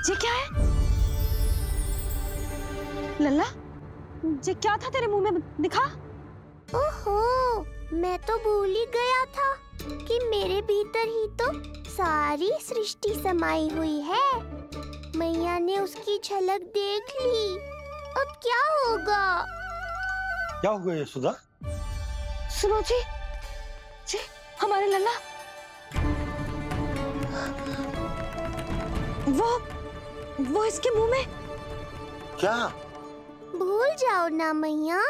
ये क्या है लल्ला? ये क्या था तेरे मुंह में, दिखा। ओहो, मैं तो भूल ही गया था कि मेरे भीतर ही तो सारी सृष्टि समाई हुई है। मैया ने उसकी झलक देख ली, अब क्या होगा? क्या हुआ यशोदा? सुनो जी, हमारे लल्ला वो इसके मुंह में। क्या? भूल जाओ ना मैया,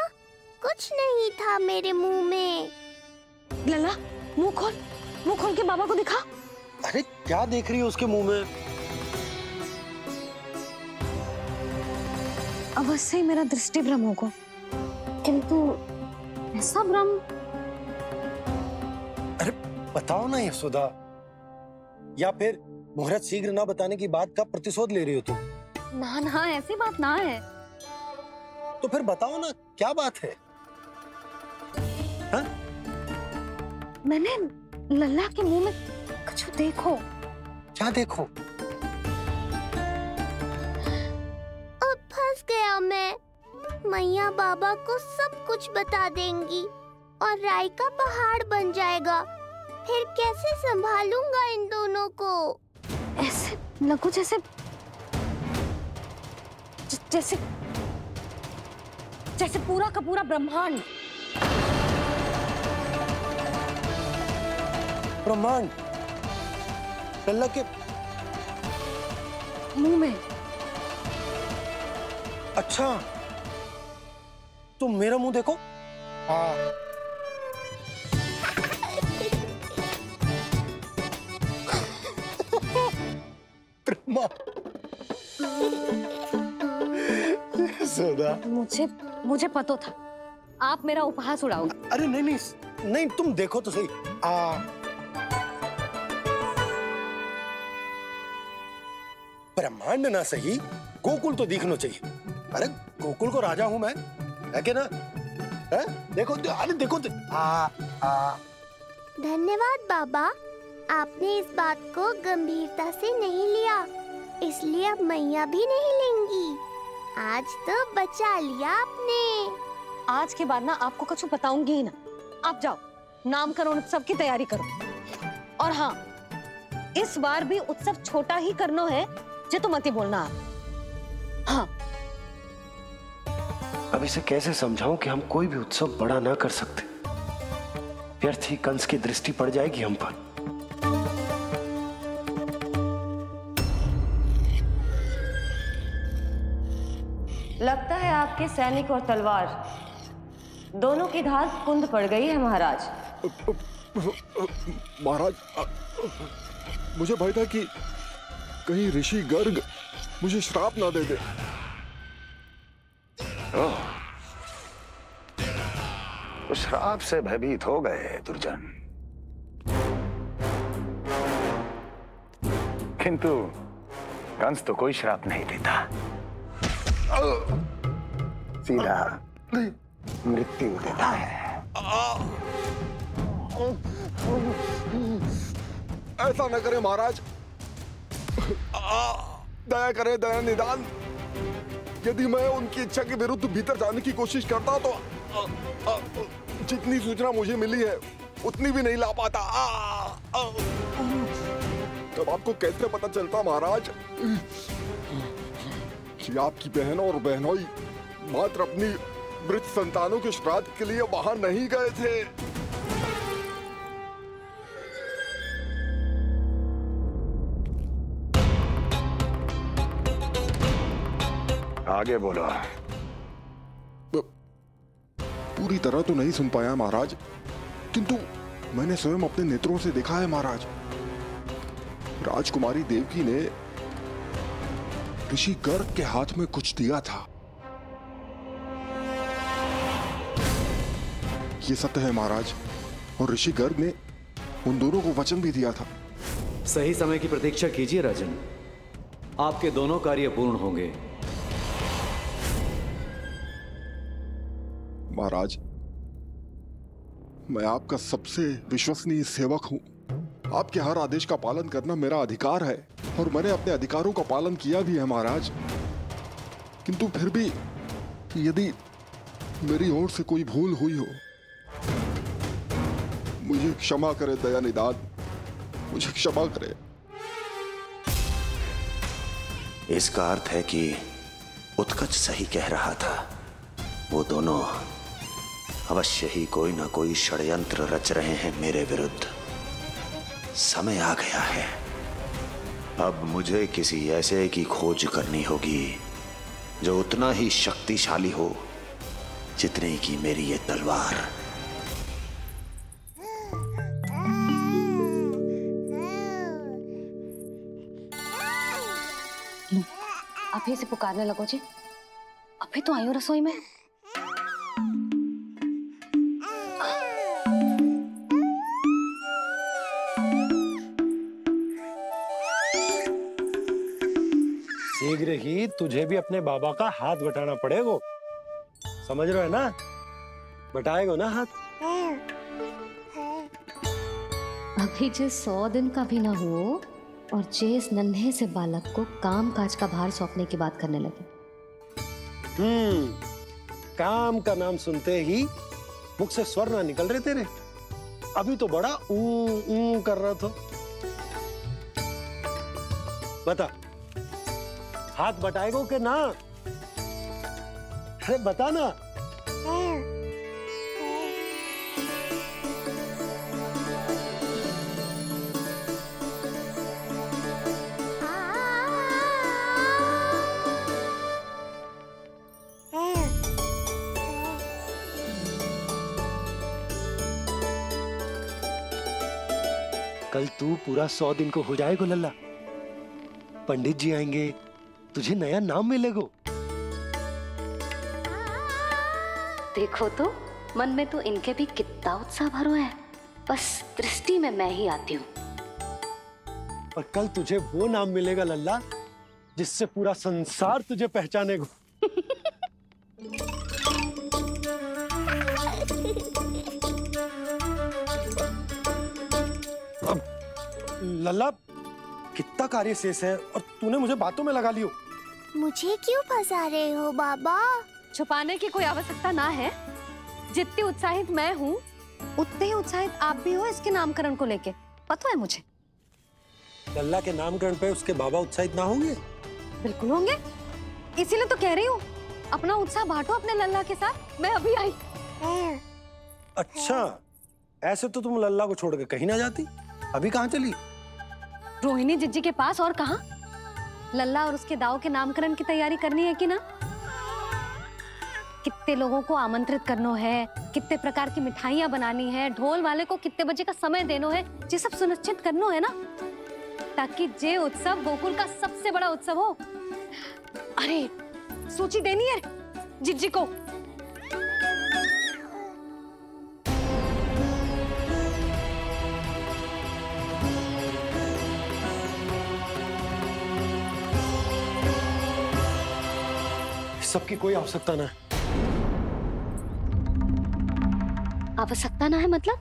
कुछ नहीं था मेरे मुंह में। लल्ला मुंह खोल के बाबा को दिखा। अरे क्या देख रही है उसके मुंह में? अवश्य मेरा दृष्टि भ्रम होगा, किंतु ऐसा भ्रम। अरे बताओ ना यशोदा, या फिर मुहूर्त शीघ्र ना बताने की बात का प्रतिशोध ले रही हो तुम? ना ऐसी बात ना है। तो फिर बताओ ना क्या बात है? हा? मैंने लल्ला के मुंह में कुछ देखो। क्या देखो? अब फंस गया मैं। मैया बाबा को सब कुछ बता देंगी और राय का पहाड़ बन जाएगा। फिर कैसे संभालूंगा इन दोनों को? ऐसे लगो जैसे पूरा का पूरा ब्रह्मांड। ब्रह्मांड लल्ला के मुंह में। अच्छा, तुम मेरा मुंह देखो। हाँ। मुझे पता था आप मेरा उपहास उड़ाओगे। अरे नहीं, तुम देखो तो सही। ब्रह्मांड ना सही, गोकुल तो दिखना चाहिए। अरे गोकुल को राजा हूं मैं, है कि ना? है? देखो, अरे देखो तो। धन्यवाद बाबा, आपने इस बात को गंभीरता से नहीं लिया, इसलिए अब मैया भी नहीं लेंगी। आज तो बचा लिया आपने। आज के बाद ना आपको कुछ बताऊंगी ही ना। आप जाओ, नामकरण उत्सव की तैयारी करो। और हाँ, इस बार भी उत्सव छोटा ही करना है, जे तो मत ही बोलना आप। हाँ। अब इसे कैसे समझाऊं कि हम कोई भी उत्सव बड़ा ना कर सकते? व्यर्थ ही कंस की दृष्टि पड़ जाएगी हम पर। लगता है आपके सैनिक और तलवार दोनों की धार कुंद पड़ गई है महाराज। महाराज, मुझे भय था कि कहीं ऋषि गर्ग मुझे श्राप ना दे दे। उस श्राप से भयभीत हो गए दुर्जन, किंतु कंस तो कोई श्राप नहीं देता, सीधा मृत्यु देता है। ऐसा न करे महाराज, दया करे, दया निदान। यदि मैं उनकी इच्छा के विरुद्ध भीतर जाने की कोशिश करता तो जितनी सूचना मुझे मिली है उतनी भी नहीं ला पाता। तब आपको कैसे पता चलता महाराज कि आपकी बहन और बहनोई मात्र अपनी मृत संतानों के श्राद्ध के लिए वहां नहीं गए थे? आगे बोलो। पूरी तरह तो नहीं सुन पाया महाराज, किंतु मैंने स्वयं अपने नेत्रों से देखा है महाराज। राजकुमारी देवकी ने ऋषि गर्ग के हाथ में कुछ दिया था। ये सत्य है महाराज, और ऋषि गर्ग ने उन दोनों को वचन भी दिया था। सही समय की प्रतीक्षा कीजिए राजन, आपके दोनों कार्य पूर्ण होंगे। महाराज, मैं आपका सबसे विश्वसनीय सेवक हूं। आपके हर आदेश का पालन करना मेरा अधिकार है। और मैंने अपने अधिकारों का पालन किया भी है महाराज। किंतु फिर भी यदि मेरी ओर से कोई भूल हुई हो, मुझे क्षमा करे दयानिदान, मुझे क्षमा करे। इसका अर्थ है कि उत्कच सही कह रहा था। वो दोनों अवश्य ही कोई ना कोई षड्यंत्र रच रहे हैं मेरे विरुद्ध। समय आ गया है, अब मुझे किसी ऐसे की खोज करनी होगी जो उतना ही शक्तिशाली हो जितनी की मेरी ये तलवार। अभी से पुकारने लगो जी, अभी तो आई हूँ रसोई में। शीघ्र ही तुझे भी अपने बाबा का हाथ बटाना पड़ेगा, समझ रहे हो ना? बटाएगा ना हाथ? अभी जो 100 दिन का भी ना हो और जिस नन्हे से बालक को काम काज का भार सौंपने की बात करने लगे। काम का नाम सुनते ही मुख से स्वर ना निकल रहे तेरे। अभी तो बड़ा ऊ कर रहा था। बता, हाथ बटाएगो कि ना? अरे बता ना। कल तू पूरा 100 दिन को हो जाएगा लल्ला। पंडित जी आएंगे, तुझे नया नाम मिलेगा। देखो तो मन में तो इनके भी कितना उत्साह भरो है, बस दृष्टि में मैं ही आती हूँ। और कल तुझे वो नाम मिलेगा लल्ला जिससे पूरा संसार तुझे पहचानेगा। अब लल्ला कितना कार्य शेष है और तूने मुझे बातों में लगा लियो। मुझे क्यों फंसा रहे हो बाबा? छुपाने की कोई आवश्यकता ना है। जितनी उत्साहित मैं हूँ उतने ही उत्साहित आप भी हो इसके नामकरण को लेके, पता है मुझे। लल्ला के नामकरण पे उसके बाबा उत्साहित ना होंगे? बिल्कुल होंगे, इसीलिए तो कह रही हूँ अपना उत्साह बांटो अपने लल्ला के साथ। मैं अभी आई। अच्छा, ऐसे तो तुम लल्ला को छोड़ के कहीं ना जाती। अभी कहाँ चली? रोहिणी जिज्जी के पास, और कहाँ? लल्ला और उसके दाव के नामकरण की तैयारी करनी है कि ना? कितने लोगों को आमंत्रित करना है, कितने प्रकार की मिठाइयां बनानी है, ढोल वाले को कितने बजे का समय देना है, ये सब सुनिश्चित करना है ना, ताकि जे उत्सव गोकुल का सबसे बड़ा उत्सव हो। अरे सूची देनी है जिज्जी को। सबकी कोई आवश्यकता ना है। आवश्यकता ना है मतलब?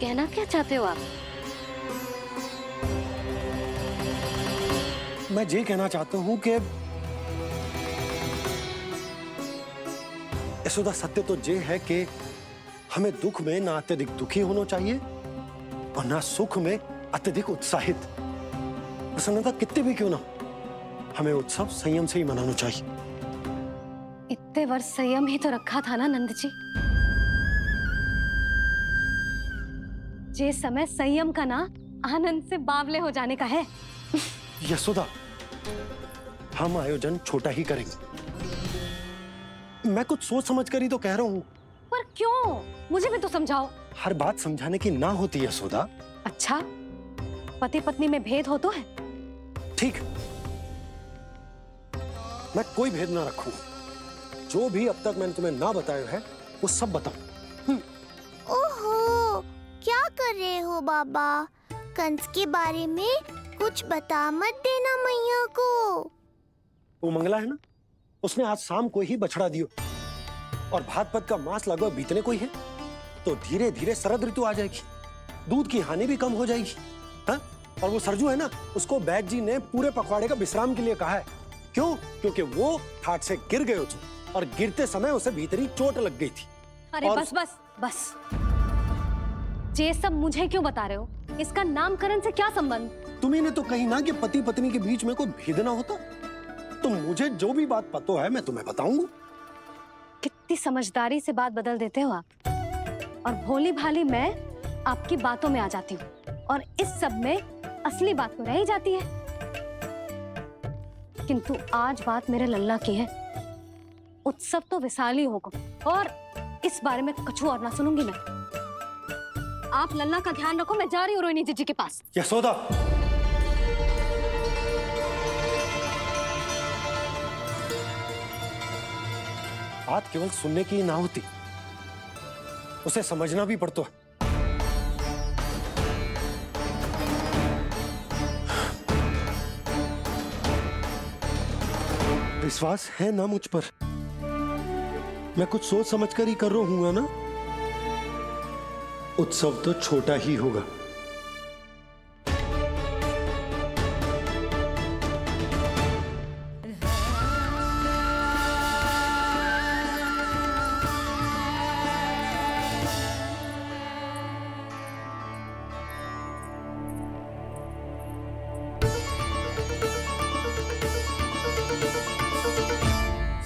कहना क्या चाहते हो आप? मैं ये कहना चाहता हूं कि यशोदा, सत्य तो ये है कि हमें दुख में ना अत्यधिक दुखी होना चाहिए और ना सुख में अत्यधिक उत्साहित। प्रसन्नता कितने भी क्यों ना, हमें उत्सव संयम से ही मनाना चाहिए। इतने वर्ष संयम ही तो रखा था ना नंद जी। ये समय संयम का ना आनंद से बावले हो जाने का है। यशोदा, हम आयोजन छोटा ही करेंगे। मैं कुछ सोच समझ कर ही तो कह रहा हूँ। पर क्यों? मुझे भी तो समझाओ। हर बात समझाने की ना होती यशोदा। अच्छा, पति पत्नी में भेद हो तो है? ठीक, मैं कोई भेद ना रखूं। जो भी अब तक मैंने तुम्हें ना बताया है वो सब बताऊं। ओहो, क्या कर रहे हो बाबा? कंस के बारे में कुछ बता मत देना मैया को। वो मंगला है ना, उसने आज शाम को ही बछड़ा दियो और भाद्रपद का मास लगभग बीतने को ही है, तो धीरे धीरे शरद ऋतु आ जाएगी, दूध की हानि भी कम हो जाएगी। हाँ? और वो सरजू है ना, उसको बैग जी ने पूरे पखवाड़े का विश्राम के लिए कहा है। क्यों? क्योंकि वो ठाट से गिर गए थे और गिरते समय उसे भीतरी चोट लग गई थी। अरे बस बस बस, ये सब मुझे क्यों बता रहे हो? इसका नामकरण से क्या संबंध? तुम्ही ने तो कही ना कि पति पत्नी के बीच में कोई भेद ना होता। तो मुझे जो भी बात पता है मैं तुम्हें बताऊंगा। कितनी समझदारी से बात बदल देते हो आप, और भोली भाली मैं आपकी बातों में आ जाती हूँ और इस सब में असली बात तो रह ही जाती है। किंतु आज बात मेरे लल्ला की है। उत्सव तो विशाल ही होगा और इस बारे में कछु और ना सुनूंगी मैं। आप लल्ला का ध्यान रखो, मैं जा रही हूँ रोहिणी जीजी के पास। यशोदा, बात केवल सुनने की ना होती, उसे समझना भी पड़ता है। विश्वास है ना मुझ पर? मैं कुछ सोच समझ कर ही कर रहा हूँ ना। उत्सव तो छोटा ही होगा।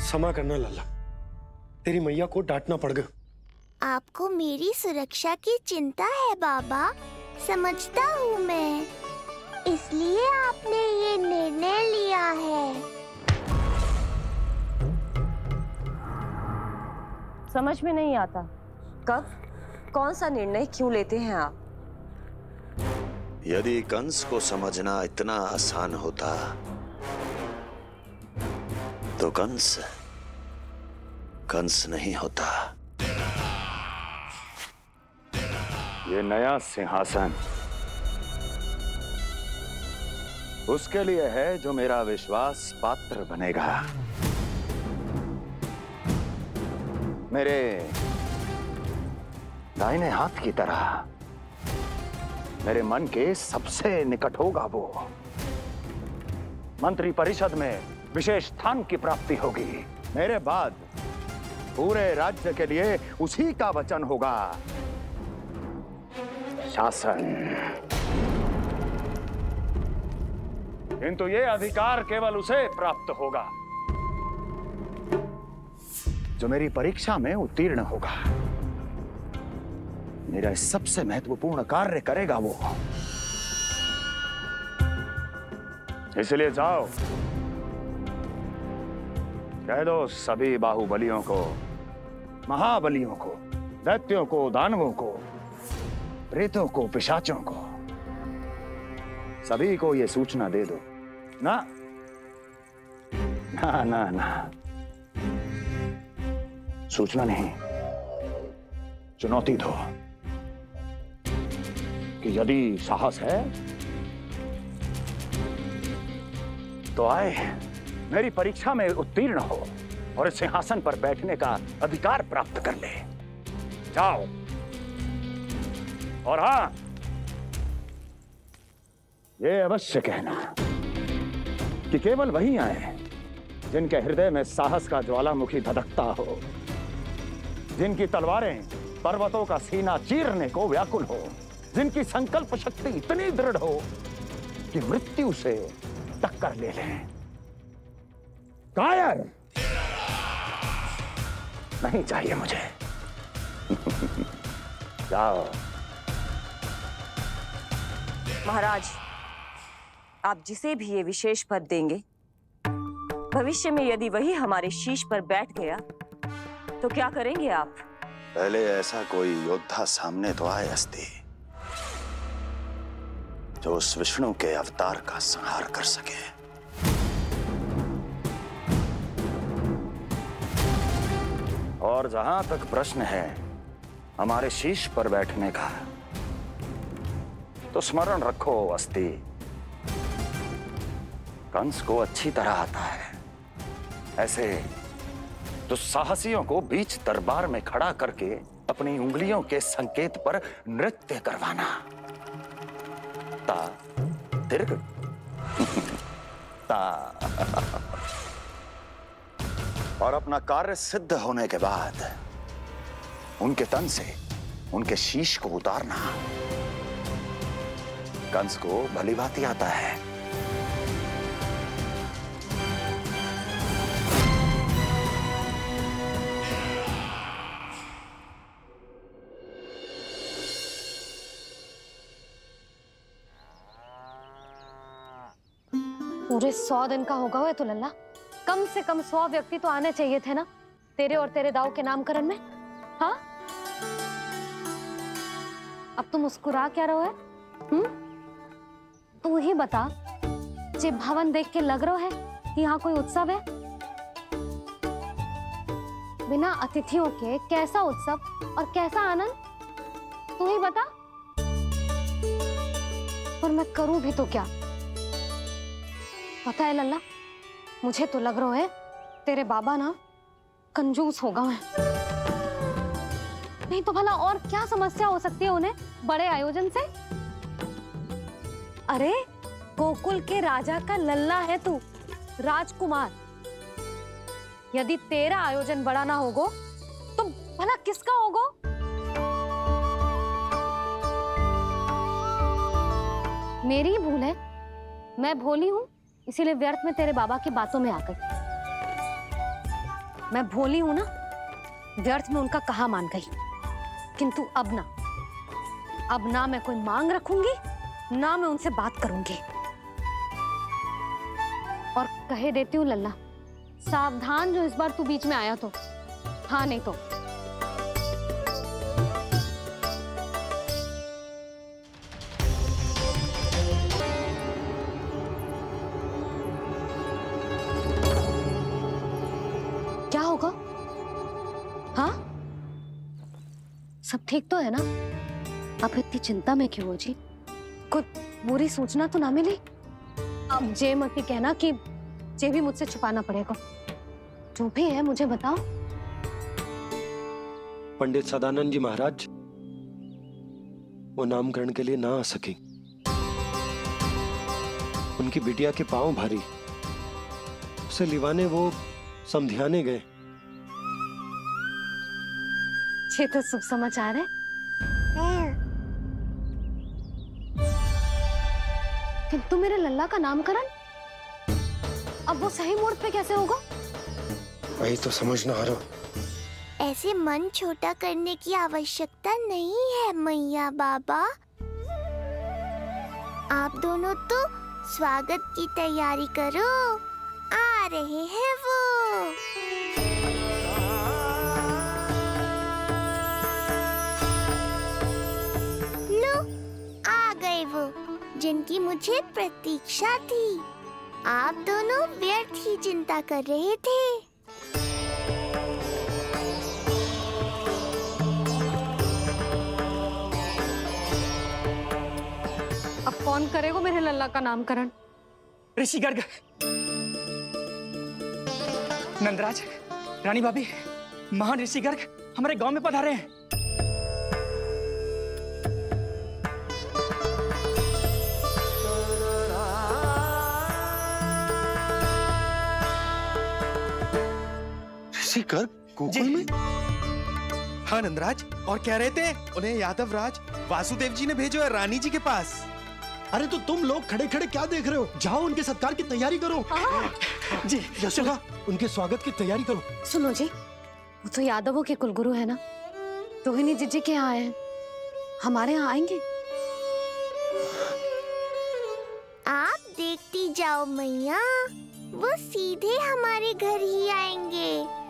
क्षमा करना लल्ला, तेरी मैया को डांटना पड़ गया। आपको मेरी सुरक्षा की चिंता है बाबा, समझता हूँ मैं, इसलिए आपने ये निर्णय लिया है। समझ में नहीं आता, कब कौन सा निर्णय क्यों लेते हैं आप? यदि कंस को समझना इतना आसान होता तो कंस नहीं होता। ये नया सिंहासन उसके लिए है जो मेरा विश्वास पात्र बनेगा। मेरे दाहिने हाथ की तरह मेरे मन के सबसे निकट होगा वो। मंत्री परिषद में विशेष स्थान की प्राप्ति होगी। मेरे बाद पूरे राज्य के लिए उसी का वचन होगा। शासन। किंतु ये अधिकार केवल उसे प्राप्त होगा जो मेरी परीक्षा में उत्तीर्ण होगा। मेरा सबसे महत्वपूर्ण कार्य करेगा वो। इसलिए जाओ, कह दो सभी बाहुबलियों को, महाबलियों को, दैत्यों को, दानवों को, प्रेतों को, पिशाचों को, सभी को ये सूचना दे दो ना। ना ना ना, सूचना नहीं, चुनौती दो कि यदि साहस है तो आए, मेरी परीक्षा में उत्तीर्ण हो और इस सिंहासन पर बैठने का अधिकार प्राप्त कर ले। जाओ। और हां, ये अवश्य कहना कि केवल वही आए जिनके हृदय में साहस का ज्वालामुखी धधकता हो, जिनकी तलवारें पर्वतों का सीना चीरने को व्याकुल हो, जिनकी संकल्प शक्ति इतनी दृढ़ हो कि मृत्यु से टक्कर ले लें। कायर नहीं चाहिए मुझे। जाओ। महाराज, आप जिसे भी ये विशेष पद देंगे, भविष्य में यदि वही हमारे शीश पर बैठ गया तो क्या करेंगे आप? पहले ऐसा कोई योद्धा सामने तो आए अस्ति, जो उस विष्णु के अवतार का संहार कर सके। और जहां तक प्रश्न है हमारे शीश पर बैठने का, तो स्मरण रखो अस्ति, कंस को अच्छी तरह आता है ऐसे दुस्साहसियों को बीच दरबार में खड़ा करके अपनी उंगलियों के संकेत पर नृत्य करवाना। दीर्घ ता। और अपना कार्य सिद्ध होने के बाद उनके तन से उनके शीश को उतारना कंस को भली भांति आता है। पूरे 100 दिन का होगा हुआ तो लल्ला, कम से कम 100 व्यक्ति तो आने चाहिए थे ना तेरे और तेरे दाऊ के नामकरण में। हाँ, अब तुम मुस्कुरा क्या रहो है? तू ही बता, जे भवन देख के लग रहा है कि यहाँ कोई उत्सव है? बिना अतिथियों के कैसा उत्सव और कैसा आनंद, तू ही बता। पर मैं करूं भी तो क्या? पता है लल्ला, मुझे तो लग रहा है तेरे बाबा ना कंजूस होगा है। नहीं तो भला और क्या समस्या हो सकती है उन्हें बड़े आयोजन से? अरे गोकुल के राजा का लल्ला है तू, राजकुमार। यदि तेरा आयोजन बड़ा ना होगो तो भला किसका होगो? मेरी भूल है, मैं भोली हूं, इसीलिए व्यर्थ में तेरे बाबा की बातों में आ गई। मैं भोली हूं ना, व्यर्थ में उनका कहा मान गई। किंतु अब ना मैं कोई मांग रखूंगी, ना मैं उनसे बात करूंगी। और कहे देती हूँ लल्ला, सावधान जो इस बार तू बीच में आया तो। हाँ नहीं तो क्या होगा? हाँ, सब ठीक तो है ना? आप इतनी चिंता में क्यों हो जी? कोई बुरी सूचना तो ना मिली? अब जे मत ही कहना कि जे भी मुझसे छुपाना पड़ेगा। जो भी है मुझे बताओ। पंडित सदानंद जी महाराज वो नामकरण के लिए ना आ सके। उनकी बिटिया के पांव भारी, उसे लिवाने वो समधियाने गए। ये तो शुभ समाचार है। किंतु मेरे लल्ला का नामकरण अब वो सही मुहूर्त पे कैसे होगा? वही तो समझ ना आ रहा। ऐसे मन छोटा करने की आवश्यकता नहीं है मैया बाबा। आप दोनों तो स्वागत की तैयारी करो, आ रहे हैं वो। लो, आ गए वो जिनकी मुझे प्रतीक्षा थी। आप दोनों व्यर्थ ही चिंता कर रहे थे। अब कौन करेगा मेरे लल्ला का नामकरण? ऋषि गर्ग, नंदराज, रानी भाभी, महान ऋषि गर्ग हमारे गांव में पधारे हैं। ऋषि गर्ग गोकुल में? हाँ नंदराज, और कह रहे थे उन्हें यादव राज वासुदेव जी ने भेजो है रानी जी के पास। अरे तो तुम लोग खड़े खड़े क्या देख रहे हो? जाओ उनके सत्कार की तैयारी करो। जी यशोदा, उनके स्वागत की तैयारी करो। सुनो जी, वो तो यादवों के कुलगुरु है ना, रोहिणी जीजी के यहाँ आए हैं, हमारे यहाँ आएंगे। आप देखती जाओ मैया, वो सीधे हमारे घर ही आएंगे।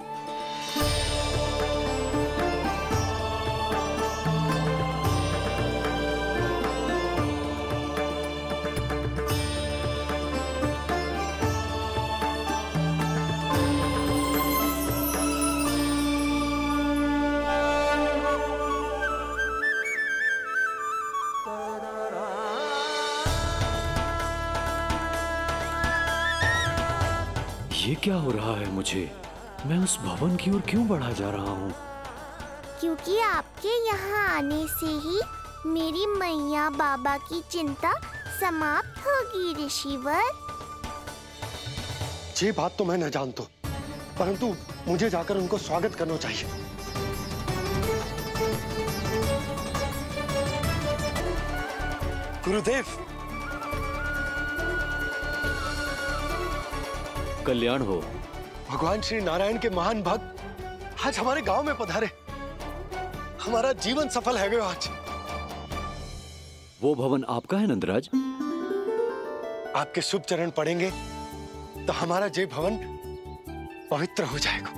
ये क्या हो रहा है मुझे? मैं उस भवन की ओर क्यों बढ़ा जा रहा हूँ? क्योंकि आपके यहाँ आने से ही मेरी मैया बाबा की चिंता समाप्त होगी ऋषिवर। ये बात तो मैं न जानता, परंतु मुझे जाकर उनको स्वागत करना चाहिए। गुरुदेव, कल्याण हो। भगवान श्री नारायण के महान भक्त आज हमारे गांव में पधारे। हमारा जीवन सफल है गया आज। वो भवन आपका है नंदराज? आपके शुभ चरण पड़ेंगे तो हमारा जय भवन पवित्र हो जाएगा।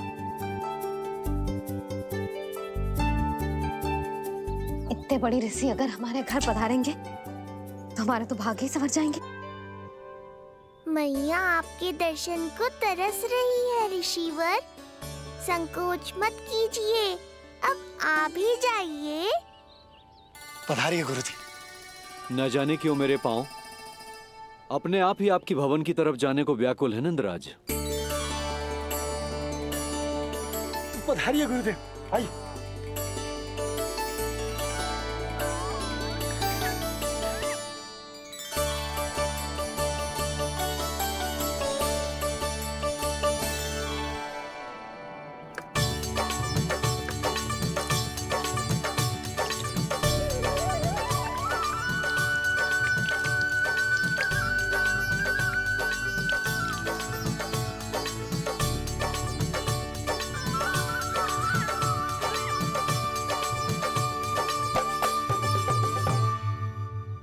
इतने बड़ी ऋषि अगर हमारे घर पधारेंगे तो हमारे तो भाग्य ही संवर जाएंगे। मैया आपके दर्शन को तरस रही है ऋषिवर। संकोच मत कीजिए, अब आप ही जाइए। पधारिए गुरुजी। न जाने क्यों मेरे पांव अपने आप ही आपकी भवन की तरफ जाने को व्याकुल है नंदराज। पधारिए गुरुदेव, आइए।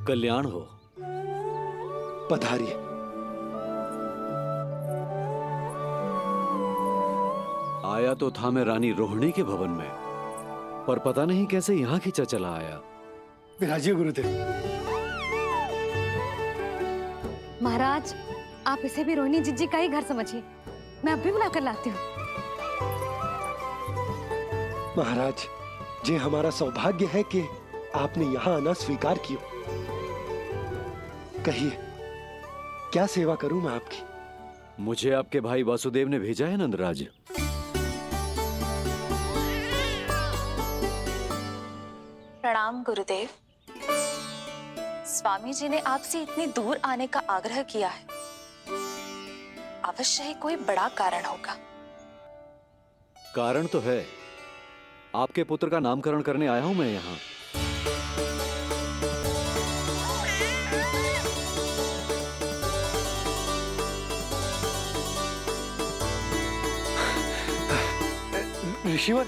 कल्याण हो। पधारिए। आया तो था मैं रानी रोहिणी के भवन में, पर पता नहीं कैसे यहाँ खींचा चला आया। विराजिए गुरुदेव। महाराज, आप इसे भी रोहिणी जिज्जी का ही घर समझिए। मैं अब भी बुलाकर लाती हूँ। महाराज, ये हमारा सौभाग्य है कि आपने यहाँ आना स्वीकार किया। कहिए, क्या सेवा करूं मैं आपकी? मुझे आपके भाई वासुदेव ने भेजा है नंदराज। प्रणाम गुरुदेव। स्वामी जी ने आपसे इतनी दूर आने का आग्रह किया है। अवश्य ही कोई बड़ा कारण होगा। कारण तो है। आपके पुत्र का नामकरण करने आया हूं मैं यहाँ। ऋषिवर,